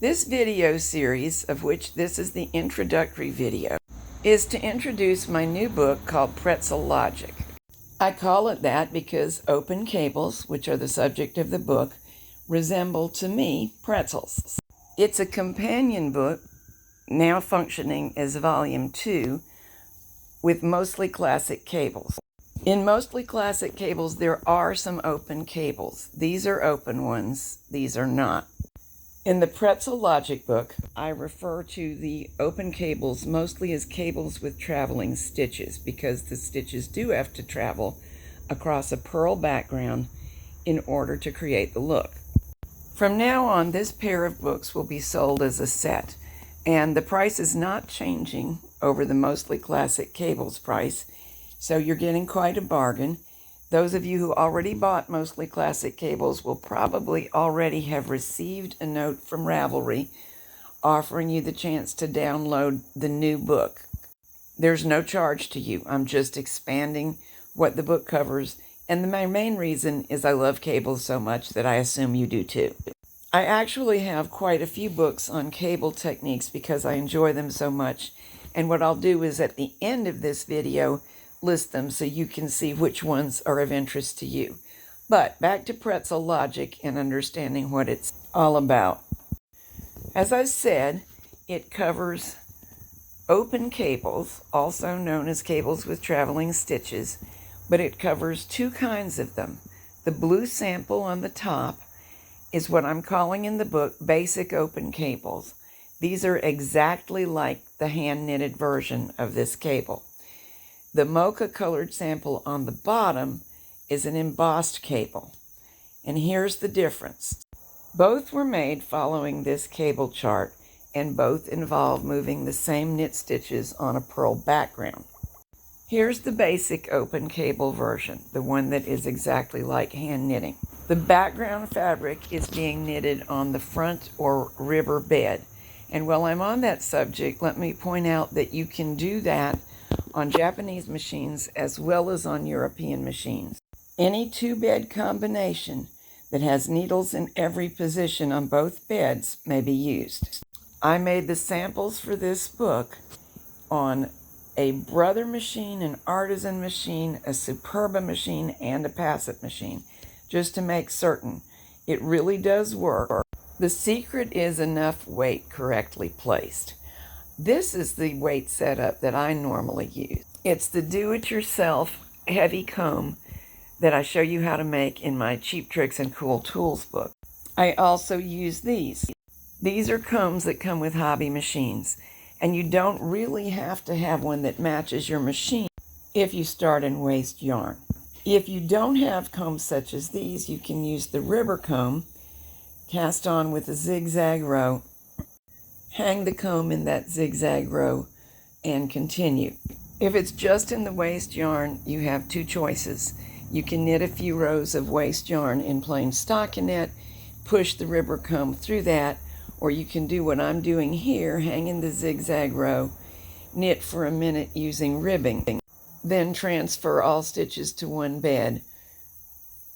This video series, of which this is the introductory video, is to introduce my new book called Pretzel Logic. I call it that because open cables, which are the subject of the book, resemble to me pretzels. It's a companion book, now functioning as volume 2, with mostly classic cables. In mostly classic cables, there are some open cables. These are open ones, these are not. In the Pretzel Logic book, I refer to the open cables mostly as cables with traveling stitches because the stitches do have to travel across a pearl background in order to create the look. From now on, this pair of books will be sold as a set, and the price is not changing over the mostly classic cables price, so you're getting quite a bargain. Those of you who already bought mostly classic cables will probably already have received a note from Ravelry offering you the chance to download the new book. There's no charge to you. I'm just expanding what the book covers, and my main reason is I love cables so much that I assume you do too. I actually have quite a few books on cable techniques because I enjoy them so much, and what I'll do is at the end of this video list them so you can see which ones are of interest to you. But back to Pretzel Logic and understanding what it's all about. As I said, it covers open cables, also known as cables with traveling stitches, but it covers two kinds of them. The blue sample on the top is what I'm calling in the book basic open cables. These are exactly like the hand-knitted version of this cable. The mocha-colored sample on the bottom is an embossed cable. And here's the difference. Both were made following this cable chart, and both involve moving the same knit stitches on a pearl background. Here's the basic open cable version, the one that is exactly like hand knitting. The background fabric is being knitted on the front or ribber bed. And while I'm on that subject, let me point out that you can do that on Japanese machines as well as on European machines. Any two-bed combination that has needles in every position on both beds may be used. I made the samples for this book on a Brother machine, an Artisan machine, a Superba machine, and a Passat machine, just to make certain it really does work. The secret is enough weight correctly placed. This is the weight setup that I normally use. It's the do-it-yourself heavy comb that I show you how to make in my Cheap Tricks and Cool Tools book. I also use these. These are combs that come with hobby machines, and you don't really have to have one that matches your machine if you start in waste yarn. If you don't have combs such as these, you can use the ribber comb, cast on with a zigzag row, hang the comb in that zigzag row, and continue. If it's just in the waste yarn, you have two choices. You can knit a few rows of waste yarn in plain stockinette, push the ribber comb through that, or you can do what I'm doing here, hang in the zigzag row, knit for a minute using ribbing, then transfer all stitches to one bed.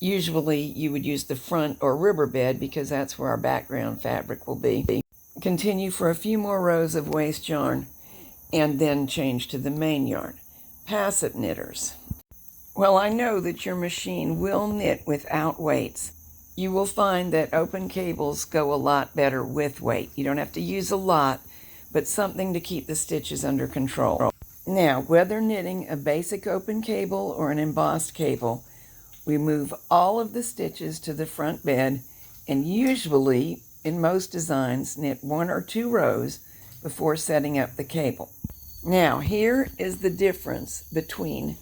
Usually you would use the front or ribber bed because that's where our background fabric will be. Continue for a few more rows of waste yarn and then change to the main yarn. Passat knitters. Well, I know that your machine will knit without weights. You will find that open cables go a lot better with weight. You don't have to use a lot, but something to keep the stitches under control. Now, whether knitting a basic open cable or an embossed cable, we move all of the stitches to the front bed and usually, in most designs, knit 1 or 2 rows before setting up the cable. Now, here is the difference between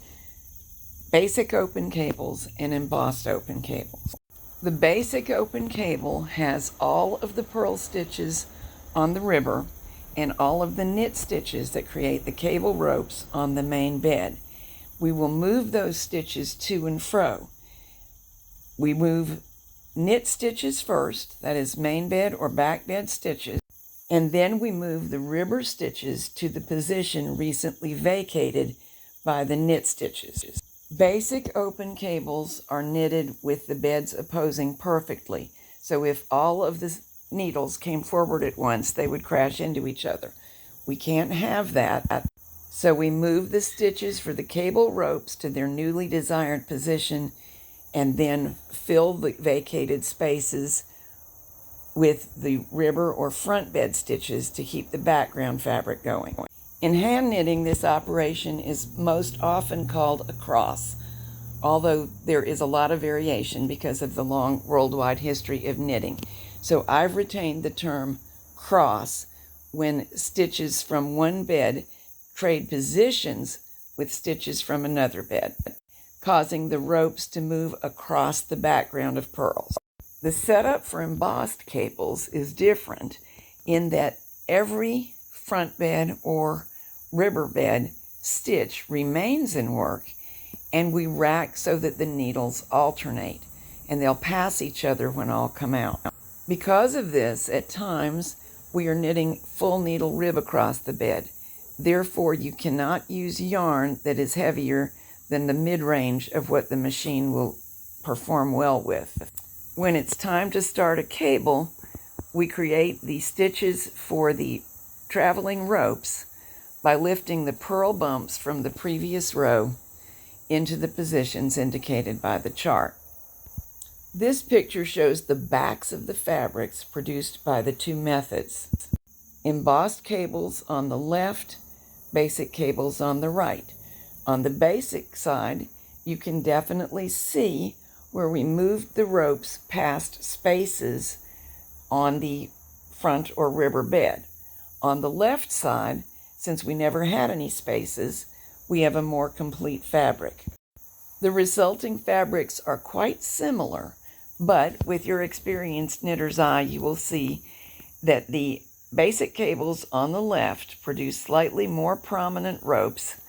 basic open cables and embossed open cables. The basic open cable has all of the purl stitches on the ribber and all of the knit stitches that create the cable ropes on the main bed. We will move those stitches to and fro. We move knit stitches first, that is main bed or back bed stitches, and then we move the ribber stitches to the position recently vacated by the knit stitches. Basic open cables are knitted with the beds opposing perfectly. So if all of the needles came forward at once, they would crash into each other. We can't have that. So we move the stitches for the cable ropes to their newly desired position and then fill the vacated spaces with the ribber or front bed stitches to keep the background fabric going. In hand knitting, this operation is most often called a cross, although there is a lot of variation because of the long worldwide history of knitting. So I've retained the term cross when stitches from one bed trade positions with stitches from another bed, causing the ropes to move across the background of purls. The setup for embossed cables is different in that every front bed or ribber bed stitch remains in work, and we rack so that the needles alternate and they'll pass each other when all come out. Because of this, at times we are knitting full needle rib across the bed. Therefore, you cannot use yarn that is heavier than the mid-range of what the machine will perform well with. When it's time to start a cable, we create the stitches for the traveling ropes by lifting the purl bumps from the previous row into the positions indicated by the chart. This picture shows the backs of the fabrics produced by the two methods. Embossed cables on the left, basic cables on the right. On the basic side, you can definitely see where we moved the ropes past spaces on the front or ribber bed. On the left side, since we never had any spaces, we have a more complete fabric. The resulting fabrics are quite similar, but with your experienced knitter's eye, you will see that the basic cables on the left produce slightly more prominent ropes,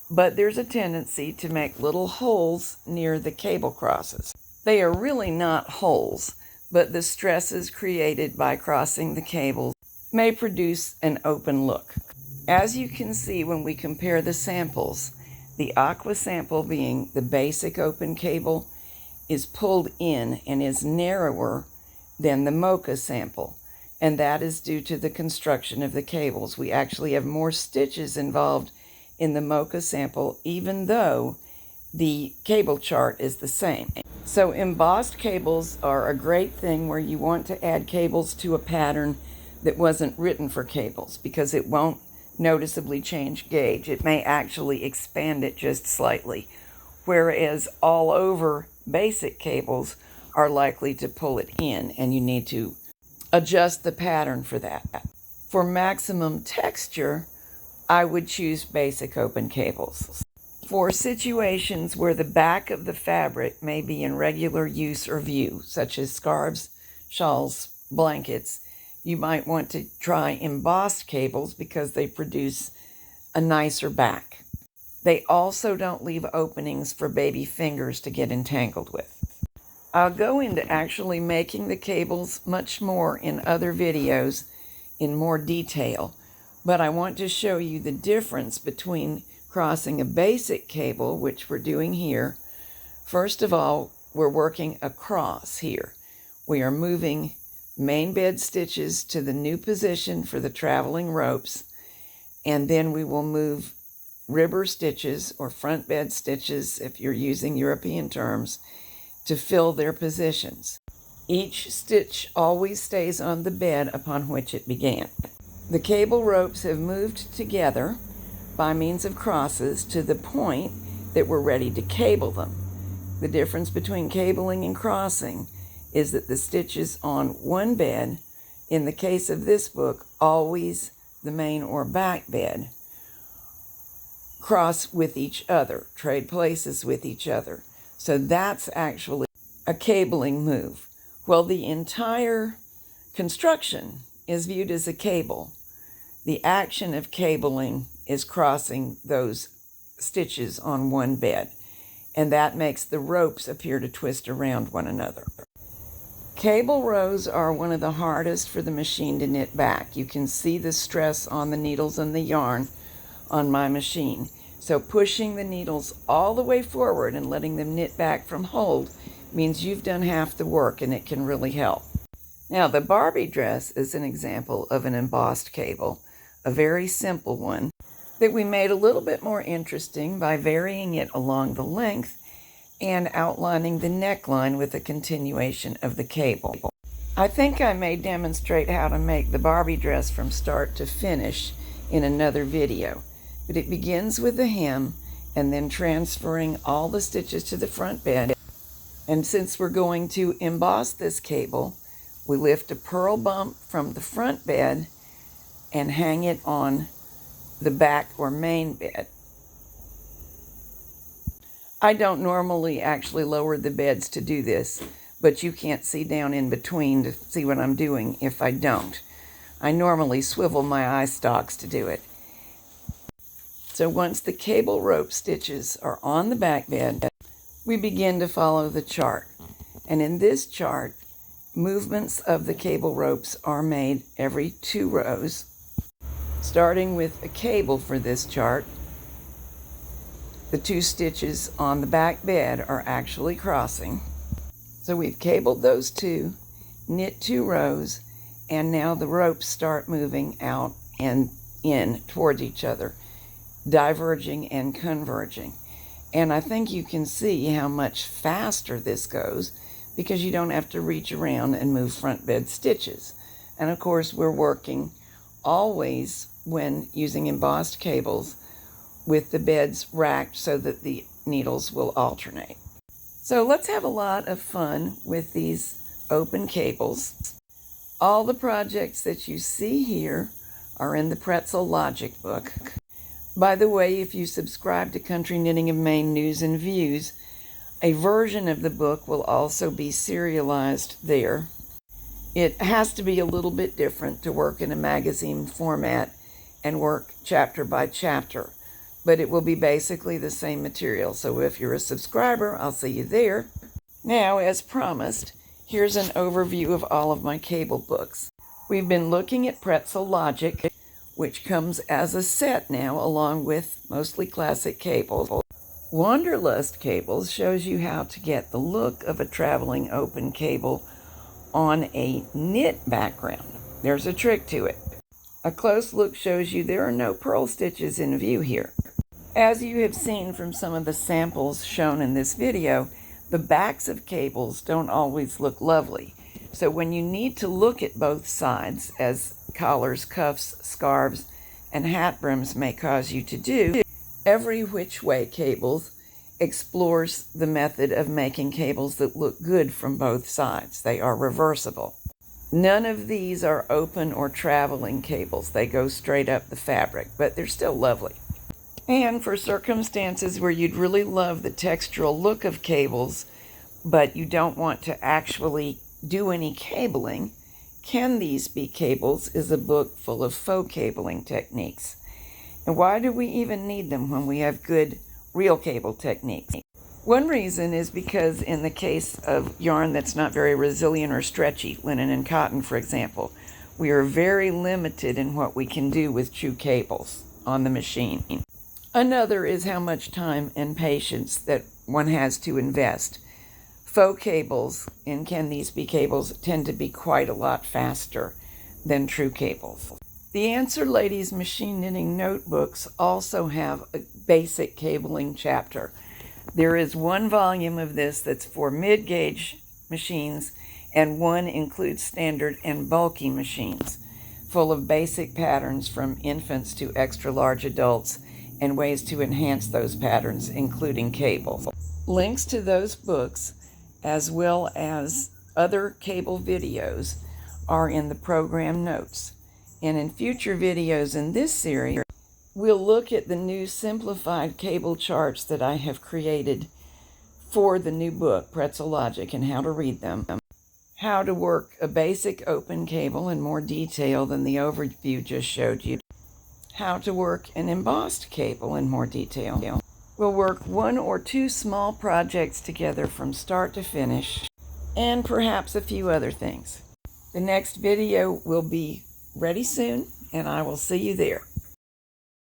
but there's a tendency to make little holes near the cable crosses. They are really not holes, but the stresses created by crossing the cables may produce an open look. As you can see when we compare the samples, the aqua sample, being the basic open cable, is pulled in and is narrower than the mocha sample, and that is due to the construction of the cables. We actually have more stitches involved in the mocha sample, even though the cable chart is the same. So embossed cables are a great thing where you want to add cables to a pattern that wasn't written for cables, because it won't noticeably change gauge. It may actually expand it just slightly, whereas all over basic cables are likely to pull it in, and you need to adjust the pattern for that. For maximum texture, I would choose basic open cables. For situations where the back of the fabric may be in regular use or view, such as scarves, shawls, blankets, you might want to try embossed cables because they produce a nicer back. They also don't leave openings for baby fingers to get entangled with. I'll go into actually making the cables much more in other videos in more detail, but I want to show you the difference between crossing a basic cable, which we're doing here. First of all, we're working across here. We are moving main bed stitches to the new position for the traveling ropes, and then we will move ribber stitches or front bed stitches, if you're using European terms, to fill their positions. Each stitch always stays on the bed upon which it began. The cable ropes have moved together by means of crosses to the point that we're ready to cable them. The difference between cabling and crossing is that the stitches on one bed, in the case of this book, always the main or back bed, cross with each other, trade places with each other. So that's actually a cabling move. Well, the entire construction is viewed as a cable. The action of cabling is crossing those stitches on one bed, and that makes the ropes appear to twist around one another. Cable rows are one of the hardest for the machine to knit back. You can see the stress on the needles and the yarn on my machine. So pushing the needles all the way forward and letting them knit back from hold means you've done half the work, and it can really help. Now, the Barbie dress is an example of an embossed cable, a very simple one that we made a little bit more interesting by varying it along the length and outlining the neckline with a continuation of the cable. I think I may demonstrate how to make the Barbie dress from start to finish in another video, but it begins with the hem and then transferring all the stitches to the front bed. And since we're going to emboss this cable, we lift a purl bump from the front bed and hang it on the back or main bed. I don't normally actually lower the beds to do this, but you can't see down in between to see what I'm doing if I don't. I normally swivel my eye stalks to do it. So once the cable rope stitches are on the back bed, we begin to follow the chart. And in this chart, movements of the cable ropes are made every 2 rows, starting with a cable for this chart. The 2 stitches on the back bed are actually crossing. So we've cabled those 2, knit 2 rows, and now the ropes start moving out and in towards each other, diverging and converging. And I think you can see how much faster this goes because you don't have to reach around and move front bed stitches. And of course, we're working always when using embossed cables with the beds racked so that the needles will alternate. So let's have a lot of fun with these open cables. All the projects that you see here are in the Pretzel Logic book. By the way, if you subscribe to Country Knitting of Maine News and Views, a version of the book will also be serialized there. It has to be a little bit different to work in a magazine format and work chapter by chapter, but it will be basically the same material. So if you're a subscriber, I'll see you there. Now, as promised, here's an overview of all of my cable books. We've been looking at Pretzel Logic, which comes as a set now along with mostly classic cables. Wanderlust Cables shows you how to get the look of a traveling open cable on a knit background. There's a trick to it. A close look shows you there are no purl stitches in view here. As you have seen from some of the samples shown in this video, the backs of cables don't always look lovely. So when you need to look at both sides, as collars, cuffs, scarves, and hat brims may cause you to do, Every Which Way Cables explores the method of making cables that look good from both sides. They are reversible. None of these are open or traveling cables. They go straight up the fabric, but they're still lovely. And for circumstances where you'd really love the textural look of cables, but you don't want to actually do any cabling, Can These Be Cables is a book full of faux cabling techniques. And why do we even need them when we have good real cable techniques? One reason is because in the case of yarn that's not very resilient or stretchy, linen and cotton, for example, we are very limited in what we can do with true cables on the machine. Another is how much time and patience that one has to invest. Faux cables and Can These Be Cables tend to be quite a lot faster than true cables. The Answer Ladies Machine Knitting Notebooks also have a basic cabling chapter. There is one volume of this that's for mid-gauge machines, and one includes standard and bulky machines, full of basic patterns from infants to extra-large adults and ways to enhance those patterns, including cables. Links to those books, as well as other cable videos, are in the program notes. And in future videos in this series, we'll look at the new simplified cable charts that I have created for the new book, Pretzel Logic, and how to read them. How to work a basic open cable in more detail than the overview just showed you. How to work an embossed cable in more detail. We'll work 1 or 2 small projects together from start to finish, and perhaps a few other things. The next video will be ready soon, and I will see you there.